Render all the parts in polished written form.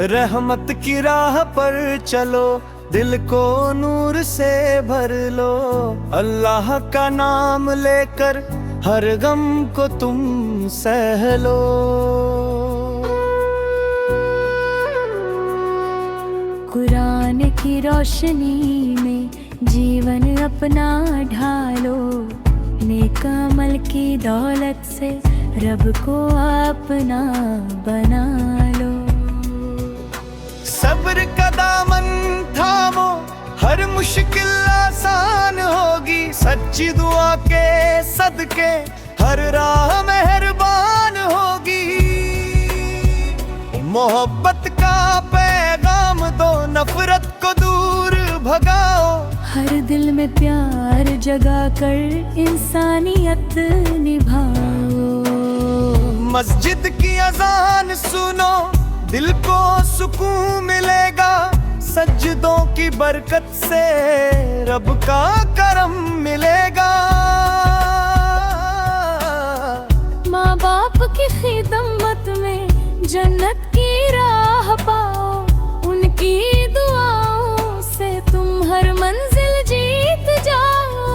रहमत की राह पर चलो, दिल को नूर से भर लो। अल्लाह का नाम लेकर हर गम को तुम सह लो। कुरान की रोशनी में जीवन अपना ढालो। नेक अमल की दौलत से रब को अपना बना लो। सब्र का दामन थामो, हर मुश्किल आसान होगी। सच्ची दुआ के सदके हर राह मेहरबान होगी। मोहब्बत का पैगाम दो, नफरत को दूर भगाओ। हर दिल में प्यार जगा कर इंसानियत निभाओ। मस्जिद की अजान सुनो, दिल को सुकून मिलेगा। सज्जदों की बरकत से रब का करम मिलेगा। माँ बाप की खिदमत में जन्नत की राह पाओ। उनकी दुआओं से तुम हर मंजिल जीत जाओ।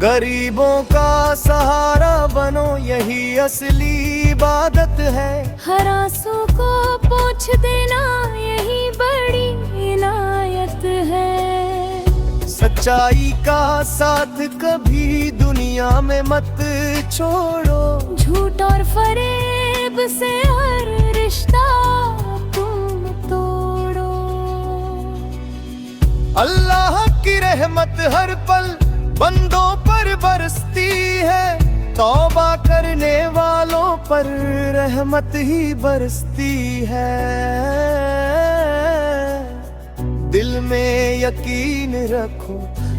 गरीबों का सहारा बनो, यही असली इबादत है। हर आंसू को पोंछ देना, यही बड़ी इनायत है। सच्चाई का साथ कभी दुनिया में मत छोड़ो। झूठ और फरेब से हर रिश्ता तुम तोड़ो। अल्लाह की रहमत हर पल बंदों पर बरसती है। तौबा करने वालों पर रहमत ही बरसती है। दिल में यकीन रखो,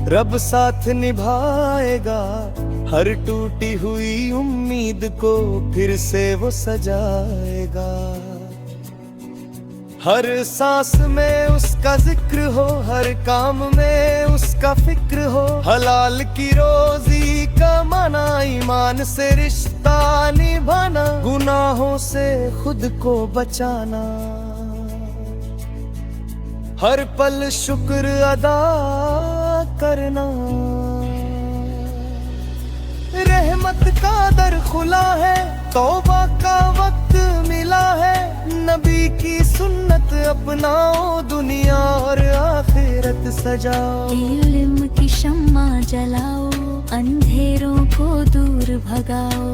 रब साथ निभाएगा। हर टूटी हुई उम्मीद को फिर से वो सजाएगा। हर सांस में उसका जिक्र हो, हर काम में उसका फिक्र हो। हलाल की रोजी कमाना, ईमान से रिश्ता निभाना। गुनाहों से खुद को बचाना, हर पल शुक्र अदा करना। रहमत का दर खुला है, तौबा का वक्त मिला है। नबी की सुन्नत अपनाओ, दुनिया और आखिरत सजाओ। इल्म की शम्मा जलाओ, अंधेरों को दूर भगाओ।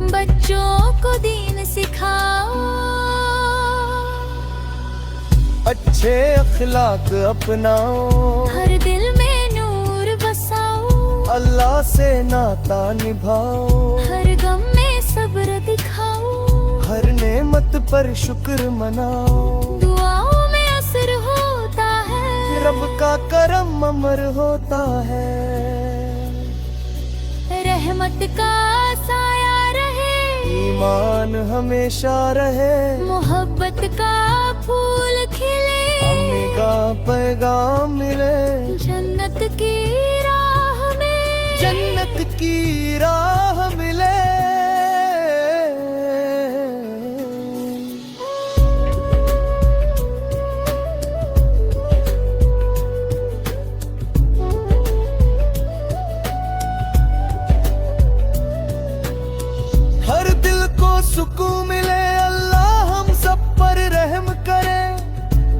बच्चों को दीन सिखाओ, अच्छे अखलाक अपनाओ। हर दिल में नूर बसाओ। अल्लाह से नाता निभाओ, हर गम में सब्र दिखाओ। हर नेमत पर शुक्र मनाओ। दुआओं में असर होता है, रब का करम अमर होता है। रहमत का साया रहे, ईमान हमेशा रहे। मोहब्बत का फूल खिले, अम्मी का पैगाम मिले। जन्नत की राह में, जन्नत की राह मिले। हर दिल को सुकून मिले, अल्लाह हम सब पर रहम करे।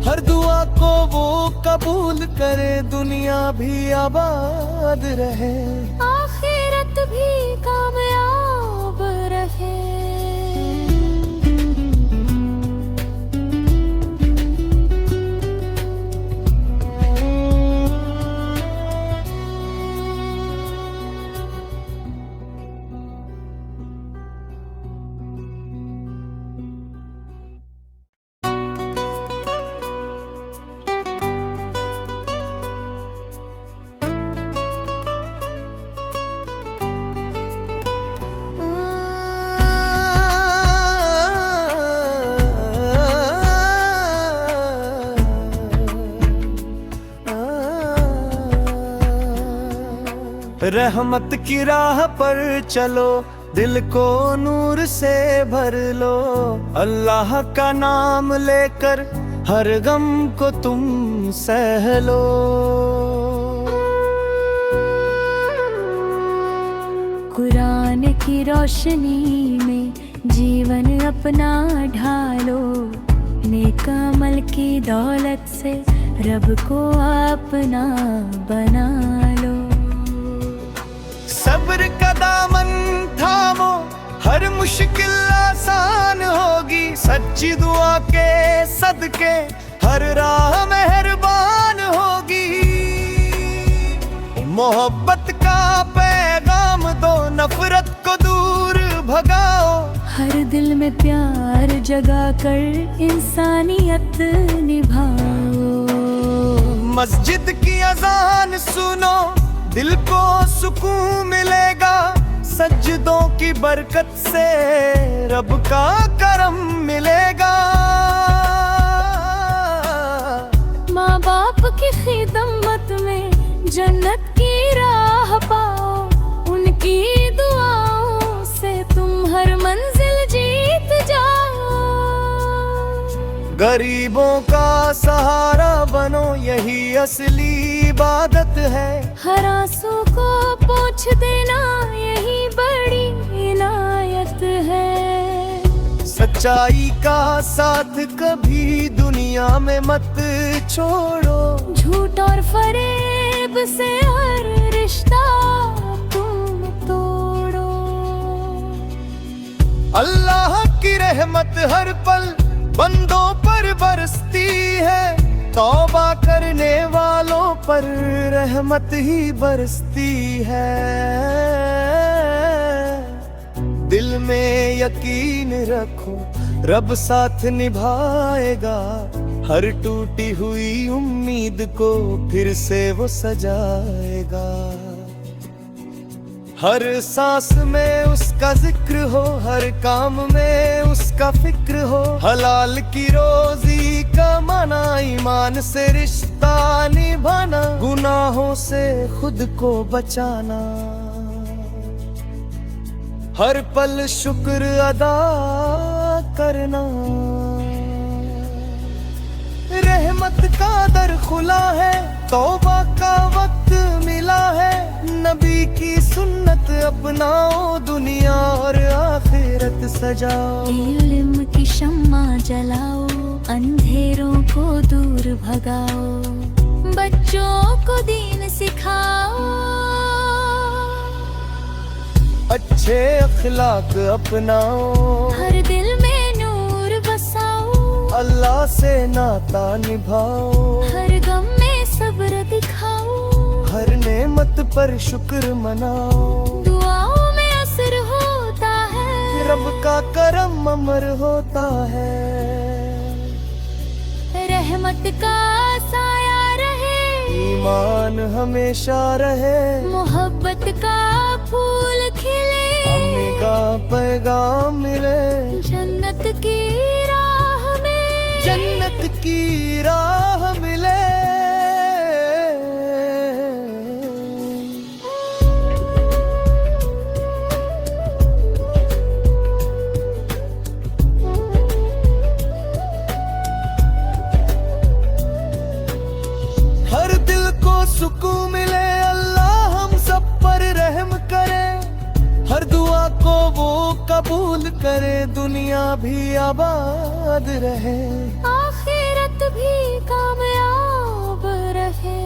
हर दुआ को वो कबूल करे, दुनिया भी आबाद रहे। आखिरत भी कामयाब रहे। रहमत की राह पर चलो, दिल को नूर से भर लो। अल्लाह का नाम लेकर हर गम को तुम सह लो। कुरान की रोशनी में जीवन अपना ढालो। नेक अमल की दौलत से रब को अपना बना लो। सब्र का दामन थामो, हर मुश्किल आसान होगी। सच्ची दुआ के सदके हर राह मेहरबान होगी। मोहब्बत का पैगाम दो, नफरत को दूर भगाओ। हर दिल में प्यार जगा कर इंसानियत निभाओ। मस्जिद की अजान सुनो, दिल को सुकून मिलेगा। सज्जदों की बरकत से रब का करम मिलेगा। माँ बाप की खिदमत में जन्नत की राह पाओ। उनकी दुआओं से तुम हर मंजिल जीत जाओ। गरीबों का सहारा बनो, यही असली इबादत है। हर आंसू को पोंछ देना, यही बड़ी इनायत है। सच्चाई का साथ कभी दुनिया में मत छोड़ो। झूठ और फरेब से हर रिश्ता तुम तोड़ो। अल्लाह की रहमत हर पल बंदों पर बरसती है। तौबा करने वालों पर रहमत ही बरसती है। दिल में यकीन रखो, रब साथ निभाएगा। हर टूटी हुई उम्मीद को फिर से वो सजाएगा। हर सांस में उसका जिक्र हो, हर काम में उसका फिक्र हो। हलाल की रोजी कमाना, ईमान से रिश्ता निभाना। गुनाहों से खुद को बचाना, हर पल शुक्र अदा करना। रहमत का दर खुला है, तौबा का वक्त मिला है। नबी की सुन्नत अपनाओ, दुनिया और आखिरत सजाओ। इल्म की शम्मा जलाओ, अंधेरों को दूर भगाओ। बच्चों को दीन सिखाओ, अच्छे अखलाक अपनाओ। हर दिल में नूर बसाओ। अल्लाह से नाता निभाओ, हर गम में सब्र दिखाओ। हर नेमत पर शुक्र मनाओ। दुआओं में असर होता है, रब का करम अमर होता है। रहमत का साया रहे, ईमान हमेशा रहे। मोहब्बत का फूल खिले, अम्मी का पैगाम मिले। जन्नत की राह में, जन्नत की राह मिले। हर दिल को सुकून मिले, अल्लाह हम सब पर रहम करे। हर दुआ को वो कबूल करे, दुनिया भी आबाद रहे। आखिरत भी कामयाब रहे।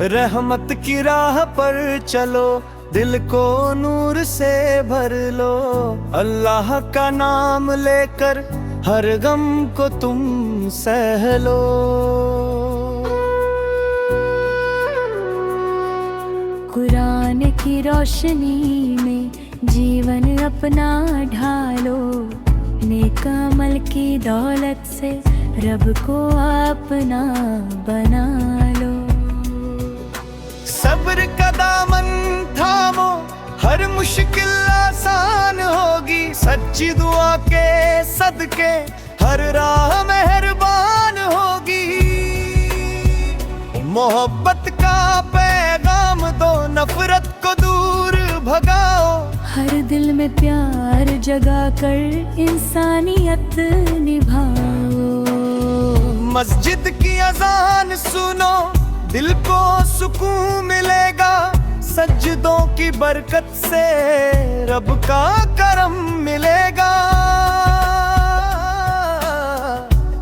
रहमत की राह पर चलो, दिल को नूर से भर लो। अल्लाह का नाम लेकर हर गम को तुम सह लो। कुरान की रोशनी में जीवन अपना ढालो, नेक अमल की दौलत से रब को अपना बना लो। सब्र का दामन थामो, हर मुश्किल आसान होगी। सच्ची दुआ के सदके हर राह मेहरबान होगी। मोहब्बत का पैगाम दो, नफरत को दूर भगाओ। हर दिल में प्यार जगा कर इंसानियत निभाओ। मस्जिद की अजान सुनो, दिल को सुकून मिलेगा। सज्जदों की बरकत से रब का करम मिलेगा।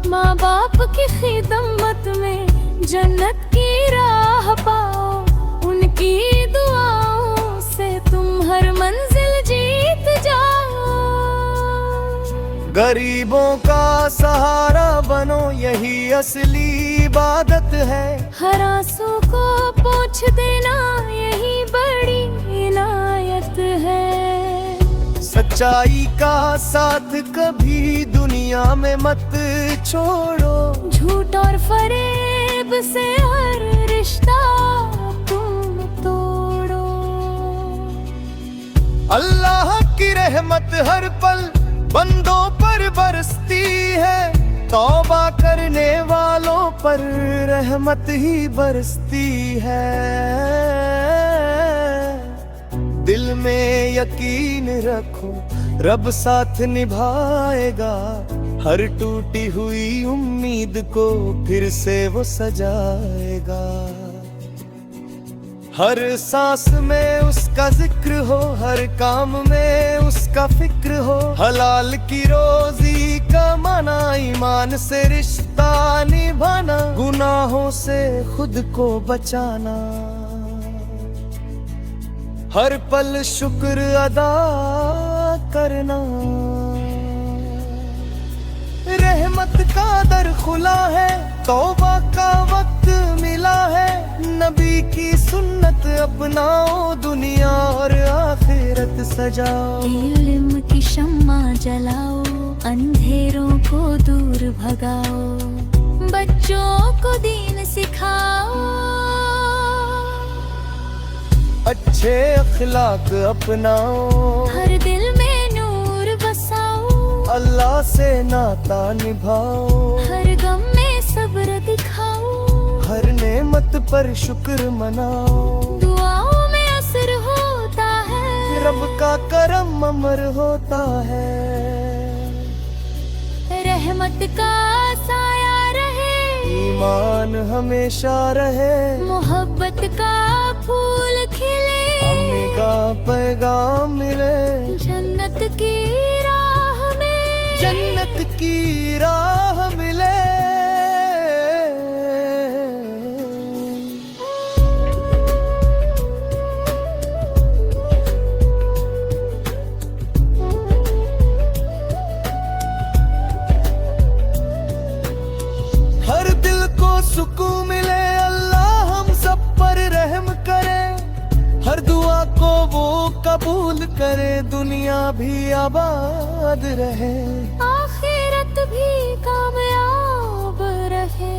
माँ बाप की खिदमत में जन्नत की राह पाओ। उनकी दुआओं से तुम हर मंजिल जीत जाओ। गरीबों का सहारा बनो, यही असली इबादत है। हर आंसू को पोंछ देना, यही बड़ी इनायत है। सच्चाई का साथ कभी दुनिया में मत छोड़ो। झूठ और फरेब से हर रिश्ता तुम तोड़ो। अल्लाह की रहमत हर पल बंदों पर बरसती है। तौबा करने वालों पर रहमत ही बरसती है। दिल में यकीन रखो, रब साथ निभाएगा। हर टूटी हुई उम्मीद को फिर से वो सजाएगा। हर सांस में उसका जिक्र हो, हर काम में उसका फिक्र हो। हलाल की रोजी कमाना, ईमान से रिश्ता निभाना, गुनाहों से खुद को बचाना। हर पल शुक्र अदा करना। रहमत का दर खुला है, तौबा का वक्त मिला है। नबी की सुन्नत अपनाओ, दुनिया और आखिरत सजाओ। इल्म की शम्मा जलाओ, अंधेरों को दूर भगाओ। बच्चों को दीन सिखाओ। अच्छे अखलाक अपनाओ। हर दिल में नूर बसाओ। अल्लाह से नाता निभाओ। हर गम में सब्र दिखाओ। हर नेमत पर शुक्र मनाओ। दुआओं में असर होता है, रब का करम अमर होता है। रहमत का साया रहे, ईमान हमेशा रहे। मोहब्बत का फूल खिले, अम्मी का पैगाम मिले। जन्नत की राह में, जन्नत की राह मिले। हर दिल को सुकून मिले, अल्लाह हम सब पर रहम करे। हर दुआ को वो कबूल करे, दुनिया भी आबाद रहे। आखिरत भी कामयाब रहे।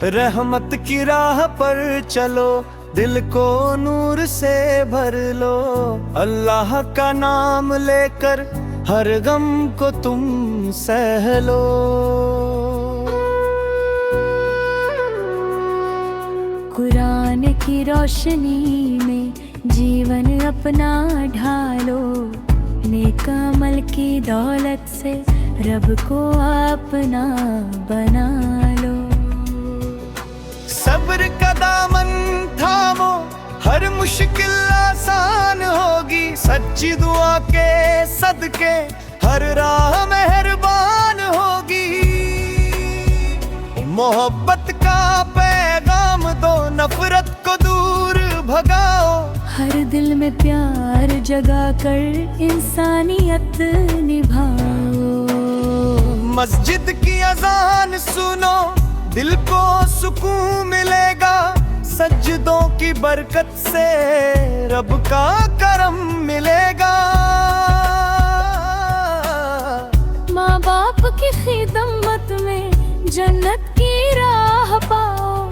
रहमत की राह पर चलो, दिल को नूर से भर लो। अल्लाह का नाम लेकर हर गम को तुम सह लो। ईमान की रोशनी में जीवन अपना ढालो, नेक अमल की दौलत से रब को अपना बना लो। सब्र का दामन थामो, हर मुश्किल आसान होगी, सच्ची दुआ के सदके हर राह मेहरबान होगी। मोहब्बत का पैगाम दो, नफरत को दूर भगाओ, हर दिल में प्यार जगा कर इंसानियत निभाओ। मस्जिद की अजान सुनो, दिल को सुकून मिलेगा, सज्जदों की बरकत से रब का करम मिलेगा। माँ बाप की खिदमत में जन्नत की राह पाओ,